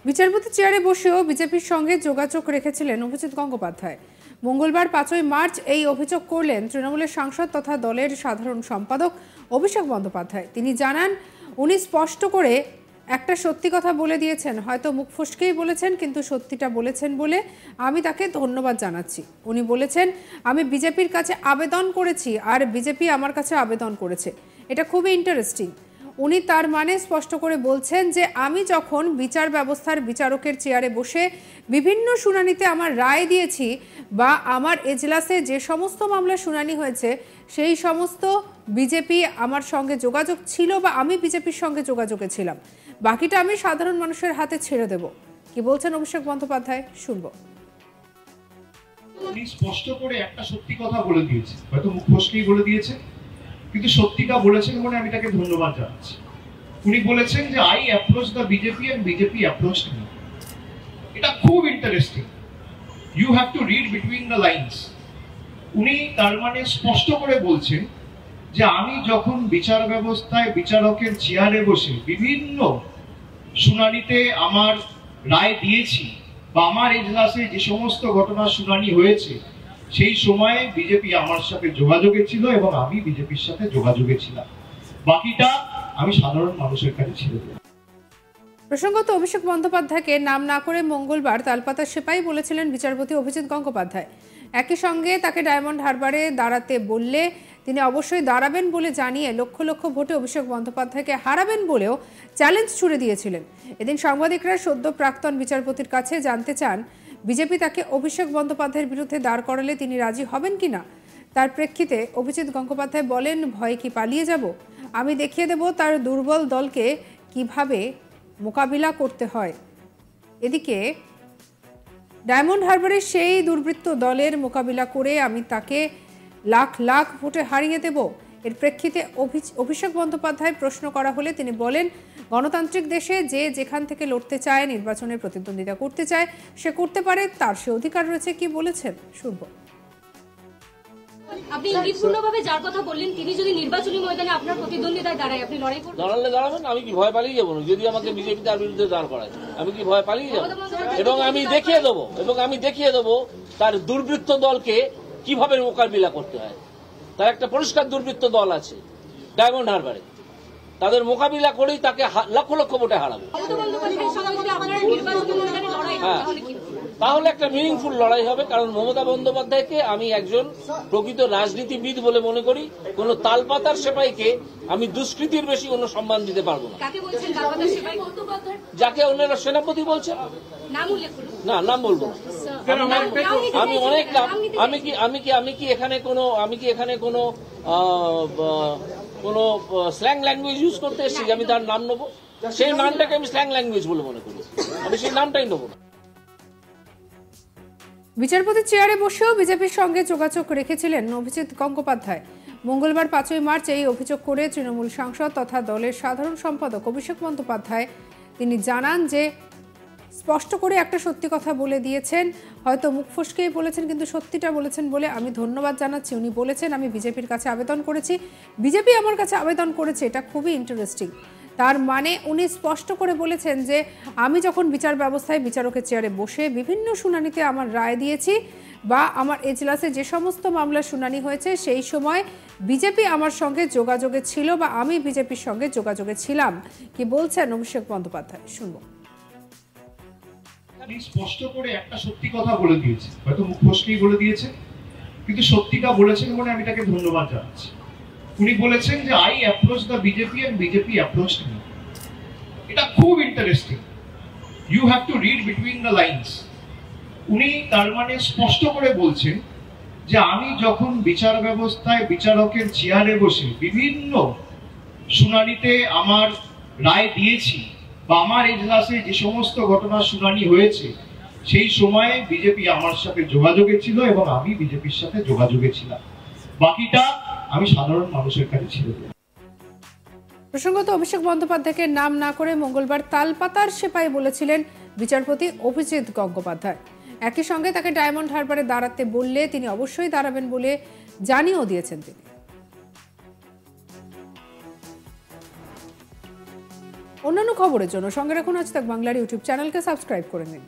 বিচারপতি চেয়ারে বসেও বিজেপির সঙ্গে যোগাযোগ রেখেছিলেন অভিজিৎ গঙ্গোপাধ্যায়। মঙ্গলবার 5ই মার্চ এই অভিযোগ করলেন তৃণমূলের সাংসদ তথা দলের সাধারণ সম্পাদক অভিষেক বন্দ্যোপাধ্যায়। তিনি জানান, উনি স্পষ্ট করে একটা সত্যি কথা বলে দিয়েছেন, হয়তো মুখ ফসকেই বলেছেন, কিন্তু সত্যিটা বলেছেন বলে আমি তাকে ধন্যবাদ জানাচ্ছি। উনি বলেছেন, আমি বিজেপির কাছে আবেদন করেছি আর বিজেপি আমার কাছে আবেদন করেছে। এটা খুবই ইন্টারেস্টিং। উনি তার মানে স্পষ্ট করে বলছেন যে আমি যখন বিচার ব্যবস্থার বিচারকের চেয়ারে বসে বিভিন্ন শুনানিতে আমার রায় দিয়েছি বা আমার এজলাসে যে সমস্ত মামলা শুনানি হয়েছে সেই সমস্ত বিজেপি আমার সঙ্গে যোগাযোগ ছিল বা আমি বিজেপির সঙ্গে যোগাযোগে ছিলাম। বাকিটা আমি সাধারণ মানুষের হাতে ছেড়ে দেব। কি বলছেন অভিষেক বন্দ্যোপাধ্যায়, শুনবো। উনি স্পষ্ট করে একটা সত্যি কথা বলে দিয়েছে, হয়তো মুখ ফসকেই বলে দিয়েছে, কিন্তু সত্যিটা বলেছেন বলে আমি তাকে ধন্যবাদ জানাচ্ছি। উনি বলেছেন যে I approach the BJP and BJP approached me. এটা খুব interesting. You have to read between the lines. উনি তার মানে স্পষ্ট করে বলছেন যে আমি যখন বিচার ব্যবস্থায় বিচারকের চেয়ারে বসে বিভিন্ন শুনানিতে আমার রায় দিয়েছি বা আমার এজলাসে যে সমস্ত ঘটনা শুনানি হয়েছে সেই সময়ে বিজেপি আমার সাথে যোগাযোগে ছিল এবং আমি বিজেপির সাথে যোগাযোগে ছিলাম। বাকিটা আমি সাধারণ মানুষের কাছে ছেড়ে দেব। প্রসঙ্গত অভিষেক বন্দ্যোপাধ্যায়কে নাম না করে মঙ্গলবার তালপাতা সেপাই বলেছিলেন বিচারপতি অভিজিৎ গঙ্গোপাধ্যায়। একই সঙ্গে তাকে ডায়মন্ড হারবারে দাঁড়াতে বললে তিনি অবশ্যই দাঁড়াবেন বলে জানিয়ে লক্ষ লক্ষ ভোটে অভিষেক বন্দ্যোপাধ্যায়কে হারাবেন বলেও চ্যালেঞ্জ ছুড়ে দিয়েছিলেন। এদিন সাংবাদিকরা সদ্য প্রাক্তন বিচারপতির কাছে জানতে চান, বিজেপি তাকে অভিষেক বন্দ্যোপাধ্যায়ের বিরুদ্ধে দাঁড় করালে তিনি রাজি হবেন কিনা। তার প্রেক্ষিতে অভিজিৎ গঙ্গোপাধ্যায় বলেন, ভয়ে কি পালিয়ে যাব? আমি দেখিয়ে দেব তার দুর্বল দলকে কিভাবে মোকাবিলা করতে হয়। এদিকে ডায়মন্ড হারবারের সেই দুর্বৃত্ত দলের মোকাবিলা করে আমি তাকে লাখ লাখ ভোটে হারিয়ে দেব। এর প্রেক্ষিতে অভিষেক বন্দ্যোপাধ্যায় প্রশ্ন করা হলে তিনি বলেন, গণতান্ত্রিক দেশে যে যেখান থেকে লড়তে চায়, নির্বাচনের প্রতিদ্বন্দ্বিতা করতে চায়, সে করতে পারে, তার সে অধিকার রয়েছে। কি বলেছেন শুনবো। আপনি ইঙ্গিতপূর্ণভাবে যার কথা বললেন, তিনি যদি নির্বাচনী ময়দানে আপনার প্রতিদ্বন্দ্বিতায় দাঁড়ায়, আপনি লড়াই করবেন? দাঁড়ালে দাঁড়াবেন, আমি কি ভয় পালিয়ে যাবো? যদি আমাকে বিজেপি তার বিরুদ্ধে দাঁড় করায়, আমি কি ভয় পালিয়ে যাবো? এবং আমি দেখিয়ে দেবো তার দুর্বৃত্ত দলকে কিভাবে মোকাবিলা করতে হয়। তার একটা পরিষ্কার দুর্বৃত্ত দল আছে ডায়মন্ড হারবারে, তাদের মোকাবিলা করেই তাকে লক্ষ লক্ষ ভোটে হারাবো। হ্যাঁ, তাহলে একটা মিনিংফুল লড়াই হবে। কারণ মমতা বন্দ্যোপাধ্যায়কে আমি একজন প্রকৃত রাজনীতিবিদ বলে মনে করি। কোন তালপাতার সেপাইকে আমি দুষ্কৃতির বেশি কোনো সম্মান দিতে পারবো না। যাকে অন্যরা সেনাপতি বলছেন, না নাম বলবো না। আমি অনেক নাম, আমি কি এখানে কোনো স্ল্যাং ল্যাঙ্গুয়েজ ইউজ করতে এসেছি যে আমি তার নাম নেবো? সেই নামটাকে আমি স্ল্যাং ল্যাঙ্গুয়েজ বলে মনে করি, আমি সেই নামটাই নেবো না। বিচারপতি চেয়ারে বসেও বিজেপির সঙ্গে যোগাযোগ রেখেছিলেন অভিজিৎ গঙ্গোপাধ্যায়। মঙ্গলবার 5ই মার্চ এই অভিযোগ করে তৃণমূল সাংসদ তথা দলের সাধারণ সম্পাদক অভিষেক বন্দ্যোপাধ্যায় তিনি জানান যে স্পষ্ট করে একটা সত্যি কথা বলে দিয়েছেন, হয়তো মুখ ফসকেই বলেছেন, কিন্তু সত্যিটা বলেছেন বলে আমি ধন্যবাদ জানাচ্ছি। উনি বলেছেন, আমি বিজেপির কাছে আবেদন করেছি, বিজেপি আমার কাছে আবেদন করেছে। এটা খুবই ইন্টারেস্টিং। তার মানে উনি স্পষ্ট করে বলেছেন যে আমি যখন বিচার ব্যবস্থায় বিচারকের চেয়ারে বসে বিভিন্ন শুনানিতে আমার রায় দিয়েছি বা আমার এজলাসে যে সমস্ত মামলা শুনানি হয়েছে সেই সময় বিজেপি আমার সঙ্গে যোগাযোগে ছিল বা আমি বিজেপির সঙ্গে যোগাযোগে ছিলাম। কি বলছেন অভিষেক বন্দ্যোপাধ্যায়, শুনবো। স্পষ্ট করে একটা সত্যি কথা বলে দিয়েছে, হয়তো মুখ ফসকেই বলে দিয়েছে, কিন্তু সত্যিটা বলেছেন বলে আমি তাকে ধন্যবাদ জানাচ্ছি। উনি বলেছেন যে I approach the BJP and BJP approached me. এটা খুব interesting. You have to read between the lines. উনি তার মানে স্পষ্ট করে বলছেন যে আমি যখন বিচার ব্যবস্থায় বিচারকের চেয়ারে বসে বিভিন্ন শুনানিতে আমার রায় দিয়েছি বা আমার এজলাসে যে সমস্ত ঘটনা শুনানি হয়েছে সেই সময়ে বিজেপি আমার সাথে যোগাযোগে ছিল এবং আমি বিজেপির সাথে যোগাযোগে ছিলাম। বাকিটা আমি সাধারণ মানুষের কাছে ছেড়ে দেব। প্রসঙ্গত অভিষেক বন্দ্যোপাধ্যায়কে নাম না করে মঙ্গলবার তালপাতার সেপাই বলেছিলেন বিচারপতি অভিজিৎ গঙ্গোপাধ্যায়। একই সঙ্গে তাকে ডায়মন্ড হারবারে দাঁড়াতে বললে তিনি অবশ্যই দাঁড়াবেন বলে জানিয়েও দিয়েছেন তিনি। অন্যান্য খবরের জন্য সঙ্গে রাখুন আজ তাক বাংলার ইউটিউব চ্যানেলকে সাবস্ক্রাইব করে নিন।